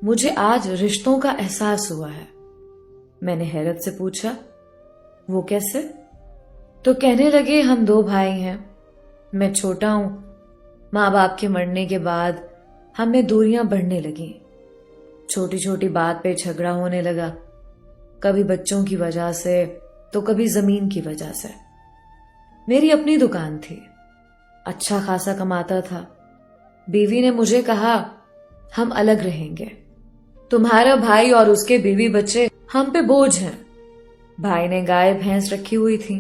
مجھے آج رشتوں کا احساس ہوا ہے۔ میں نے حیرت سے پوچھا، وہ کیسے؟ تو کہنے لگے ہم 2 بھائی ہیں، میں چھوٹا ہوں، ماں باپ کے مرنے کے بعد ہم میں دوریاں بڑھنے لگیں، چھوٹی چھوٹی بات پہ جھگڑا ہونے لگا، کبھی بچوں کی وجہ سے تو کبھی زمین کی وجہ سے۔ میری اپنی دکان تھی، اچھا خاصا کماتا تھا۔ بیوی نے مجھے کہا ہم الگ رہیں گے، تمہارا بھائی اور اس کے بیوی بچے ہم پہ بوجھ ہیں۔ بھائی نے گائے بھینس رکھی ہوئی تھی،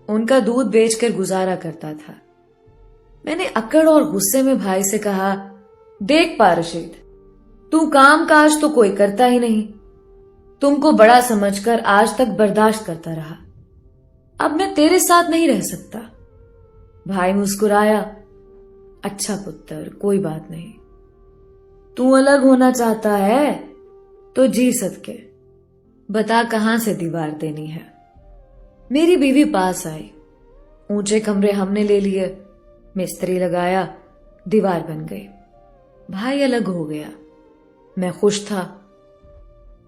ان کا دودھ بیچ کر گزارا کرتا تھا۔ میں نے اکڑ اور غصے میں بھائی سے کہا، دیکھ پارشید، تو کام کاج تو کوئی کرتا ہی نہیں، تم کو بڑا سمجھ کر آج تک برداشت کرتا رہا، اب میں تیرے ساتھ نہیں رہ سکتا۔ بھائی مسکرایا، اچھا پتر، کوئی بات نہیں، تو الگ ہونا چاہتا ہے تو جی صدقے، بتا کہاں سے دیوار دینی ہے۔ میری بیوی پاس آئی، اونچے کمرے ہم نے لے لیے، مستری لگایا، دیوار بن گئی، بھائی الگ ہو گیا، میں خوش تھا۔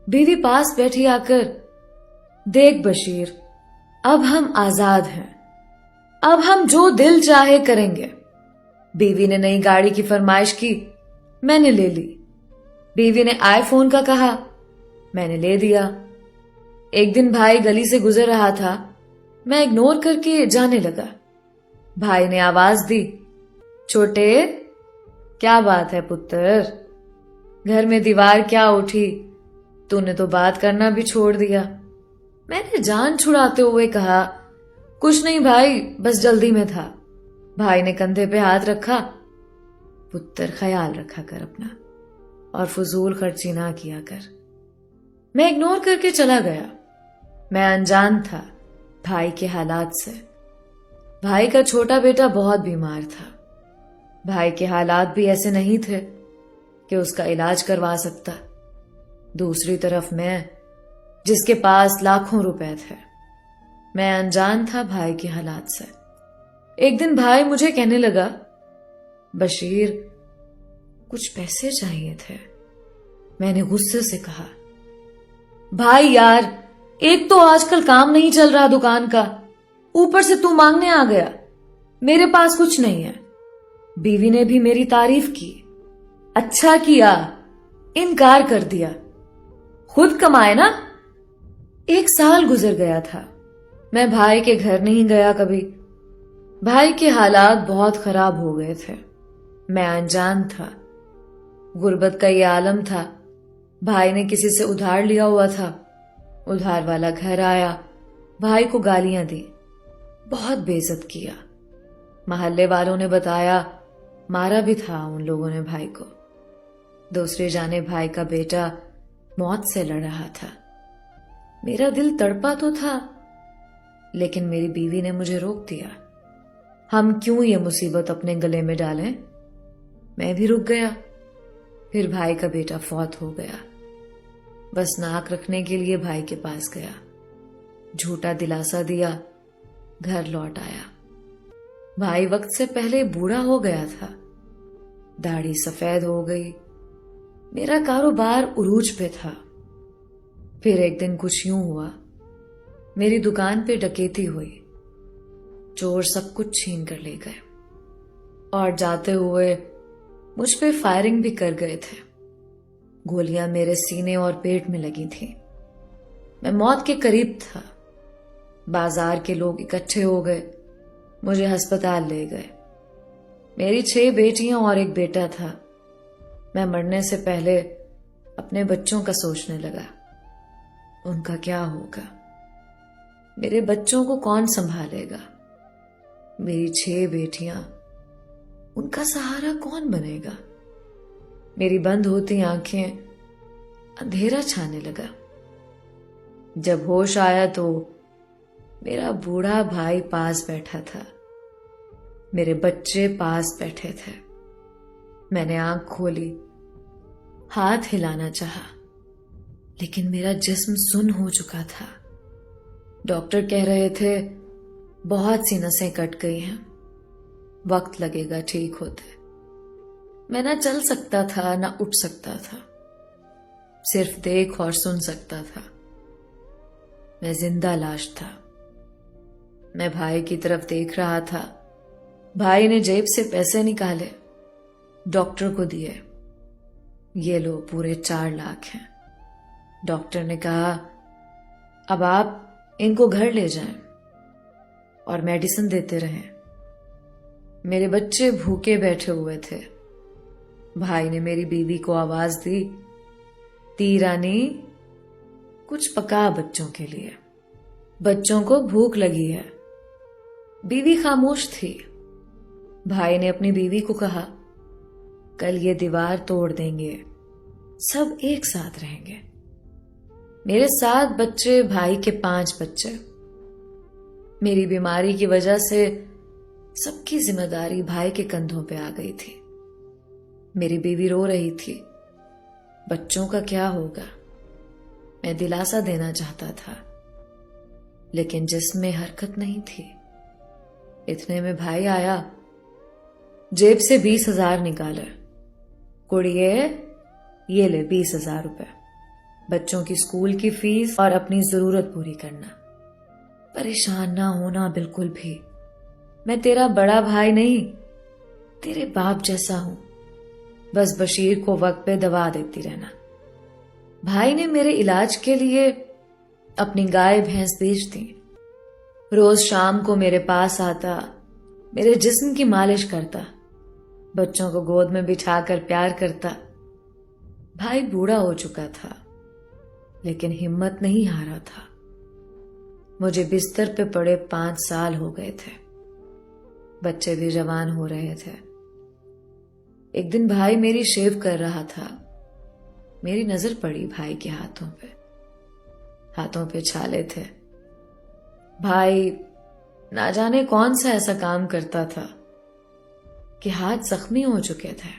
بیوی پاس بیٹھی آ کر، دیکھ بشیر، اب ہم آزاد ہیں، اب ہم جو دل چاہے کریں گے۔ بیوی نے نئی گاڑی کی فرمائش کی، میں نے لے لی۔ بیوی نے آئی فون کا کہا، میں نے لے دیا۔ ایک دن بھائی گلی سے گزر رہا تھا، میں اگنور کر کے جانے لگا۔ بھائی نے آواز دی، چھوٹے، کیا بات ہے پتر؟ گھر میں دیوار کیا اٹھی، تو نے تو بات کرنا بھی چھوڑ دیا۔ میں نے جان چھڑاتے ہوئے کہا، کچھ نہیں بھائی، بس جلدی میں تھا۔ بھائی نے کندھے پہ ہاتھ رکھا، پتر خیال رکھا کر اپنا اور فضول خرچی نہ کیا کر۔ میں اگنور کر کے چلا گیا۔ میں انجان تھا بھائی کے حالات سے۔ بھائی کا چھوٹا بیٹا بہت بیمار تھا۔ بھائی کے حالات بھی ایسے نہیں تھے کہ اس کا علاج کروا سکتا۔ دوسری طرف میں، جس کے پاس لاکھوں روپے تھے، میں انجان تھا بھائی کے حالات سے۔ ایک دن بھائی مجھے کہنے لگا، بشیر، کچھ پیسے چاہیے تھے۔ میں نے غصے سے کہا، بھائی یار، ایک تو آج کل کام نہیں چل رہا دکان کا، اوپر سے تو مانگنے آ گیا، میرے پاس کچھ نہیں ہے۔ بیوی نے بھی میری تعریف کی، اچھا کیا، انکار کر دیا، خود کمائے نا۔ 1 سال گزر گیا تھا، میں بھائی کے گھر نہیں گیا کبھی۔ بھائی کے حالات بہت خراب ہو گئے تھے، میں انجان تھا۔ غربت کا یہ عالم تھا۔ بھائی نے کسی سے ادھار لیا ہوا تھا، ادھار والا گھر آیا، بھائی کو گالیاں دی، بہت بے عزت کیا۔ محلے والوں نے بتایا مارا بھی تھا ان لوگوں نے بھائی کو۔ دوسری جانب بھائی کا بیٹا موت سے لڑ رہا تھا۔ میرا دل تڑپا تو تھا، لیکن میری بیوی نے مجھے روک دیا۔ ہم کیوں یہ مصیبت اپنے گلے میں ڈالیں؟ میں بھی رک گیا۔ پھر بھائی کا بیٹا فوت ہو گیا۔ بس ناک رکھنے کے لیے بھائی کے پاس گیا، جھوٹا دلاسا دیا، گھر لوٹ آیا۔ بھائی وقت سے پہلے بوڑھا ہو گیا تھا، داڑھی سفید ہو گئی، میرا کاروبار عروج پہ تھا۔ پھر ایک دن کچھ یوں ہوا، میری دکان پہ ڈکیتی ہوئی، چور سب کچھ چھین کر لے گئے، اور جاتے ہوئے مجھ پہ فائرنگ بھی کر گئے تھے۔ گولیاں میرے سینے اور پیٹ میں لگی تھیں، میں موت کے قریب تھا۔ بازار کے لوگ اکٹھے ہو گئے، مجھے ہسپتال لے گئے۔ میری 6 بیٹیاں اور ایک بیٹا تھا۔ میں مرنے سے پہلے اپنے بچوں کا سوچنے لگا، ان کا کیا ہوگا، میرے بچوں کو کون سنبھالے گا، میری 6 بیٹیاں، ان کا سہارا کون بنے گا۔ میری بند ہوتی آنکھیں، اندھیرا چھانے لگا۔ جب ہوش آیا تو میرا بوڑھا بھائی پاس بیٹھا تھا، میرے بچے پاس بیٹھے تھے۔ میں نے آنکھ کھولی، ہاتھ ہلانا چاہا، لیکن میرا جسم سن ہو چکا تھا۔ ڈاکٹر کہہ رہے تھے بہت سی نسیں کٹ گئی ہیں، وقت لگے گا ٹھیک ہوتے۔ میں نہ چل سکتا تھا نہ اٹھ سکتا تھا، صرف دیکھ اور سن سکتا تھا۔ میں زندہ لاش تھا۔ میں بھائی کی طرف دیکھ رہا تھا۔ بھائی نے جیب سے پیسے نکالے، ڈاکٹر کو دیے۔ یہ لو، پورے 4 لاکھ ہیں۔ ڈاکٹر نے کہا اب آپ ان کو گھر لے جائیں اور میڈیسن دیتے رہیں۔ میرے بچے بھوکے بیٹھے ہوئے تھے۔ بھائی نے میری بیوی کو آواز دی، دی رانی کچھ پکا بچوں کے لیے، بچوں کو بھوک لگی ہے۔ بیوی خاموش تھی۔ بھائی نے اپنی بیوی کو کہا کل یہ دیوار توڑ دیں گے، سب ایک ساتھ رہیں گے۔ میرے 7 بچے، بھائی کے 5 بچے۔ میری بیماری کی وجہ سے سب کی ذمہ داری بھائی کے کندھوں پہ آ گئی تھی۔ میری بیوی رو رہی تھی، بچوں کا کیا ہوگا؟ میں دلاسا دینا چاہتا تھا، لیکن جسم میں حرکت نہیں تھی۔ اتنے میں بھائی آیا، جیب سے 20,000 نکالے۔ کڑیے یہ لے 20,000 روپے، بچوں کی اسکول کی فیس اور اپنی ضرورت پوری کرنا۔ پریشان نہ ہونا بالکل بھی، میں تیرا بڑا بھائی نہیں، تیرے باپ جیسا ہوں، بس بشیر کو وقت پہ دوا دیتی رہنا۔ بھائی نے میرے علاج کے لیے اپنی گائے بھینس بیچ دی۔ روز شام کو میرے پاس آتا، میرے جسم کی مالش کرتا، بچوں کو گود میں بٹھا کر پیار کرتا۔ بھائی بوڑھا ہو چکا تھا، لیکن ہمت نہیں ہارا تھا۔ مجھے بستر پہ پڑے 5 سال ہو گئے تھے، بچے بھی جوان ہو رہے تھے۔ ایک دن بھائی میری شیو کر رہا تھا، میری نظر پڑی بھائی کے ہاتھوں پہ چھالے تھے۔ بھائی نہ جانے کون سا ایسا کام کرتا تھا کہ ہاتھ زخمی ہو چکے تھے۔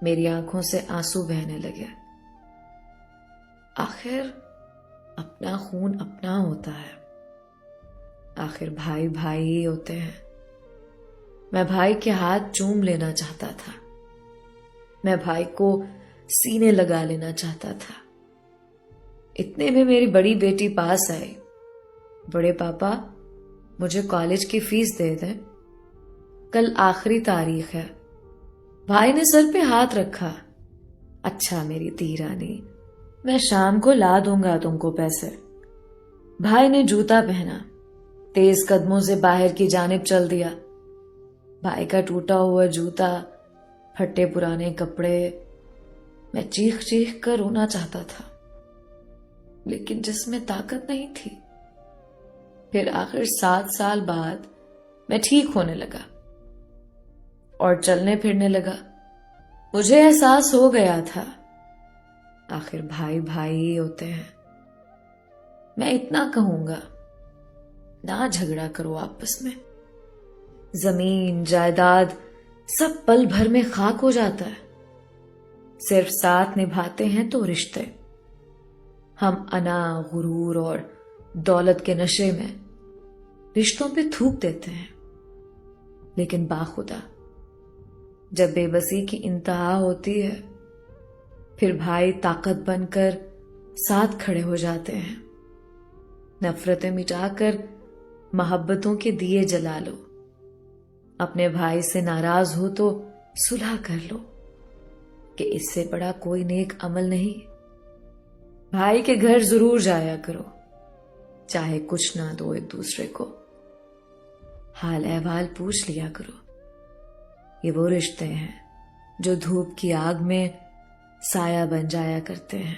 میری آنکھوں سے آنسو بہنے لگے۔ آخر اپنا خون اپنا ہوتا ہے، آخر بھائی بھائی ہی ہوتے ہیں۔ میں بھائی کے ہاتھ چوم لینا چاہتا تھا، میں بھائی کو سینے لگا لینا چاہتا تھا۔ اتنے میں میری بڑی بیٹی پاس آئی، بڑے پاپا مجھے کالج کی فیس دے دیں، کل آخری تاریخ ہے۔ بھائی نے سر پہ ہاتھ رکھا، اچھا میری دی رانی، میں شام کو لا دوں گا تم کو پیسے۔ بھائی نے جوتا پہنا، تیز قدموں سے باہر کی جانب چل دیا۔ بھائی کا ٹوٹا ہوا جوتا، پھٹے پرانے کپڑے، میں چیخ چیخ کر رونا چاہتا تھا، لیکن جس میں طاقت نہیں تھی۔ پھر آخر 7 سال بعد میں ٹھیک ہونے لگا اور چلنے پھرنے لگا۔ مجھے احساس ہو گیا تھا، آخر بھائی بھائی ہی ہوتے ہیں۔ میں اتنا کہوں گا، نہ جھگڑا کرو آپس میں۔ زمین جائیداد سب پل بھر میں خاک ہو جاتا ہے، صرف ساتھ نبھاتے ہیں تو رشتے۔ ہم انا، غرور اور دولت کے نشے میں رشتوں پہ تھوک دیتے ہیں، لیکن باخدا جب بے بسی کی انتہا ہوتی ہے، پھر بھائی طاقت بن کر ساتھ کھڑے ہو جاتے ہیں۔ نفرتیں مٹا کر محبتوں کے دیے جلا لو۔ اپنے بھائی سے ناراض ہو تو صلح کر لو، کہ اس سے بڑا کوئی نیک عمل نہیں۔ بھائی کے گھر ضرور جایا کرو، چاہے کچھ نہ دو ایک دوسرے کو، حال احوال پوچھ لیا کرو۔ یہ وہ رشتے ہیں جو دھوپ کی آگ میں سایہ بن جایا کرتے ہیں۔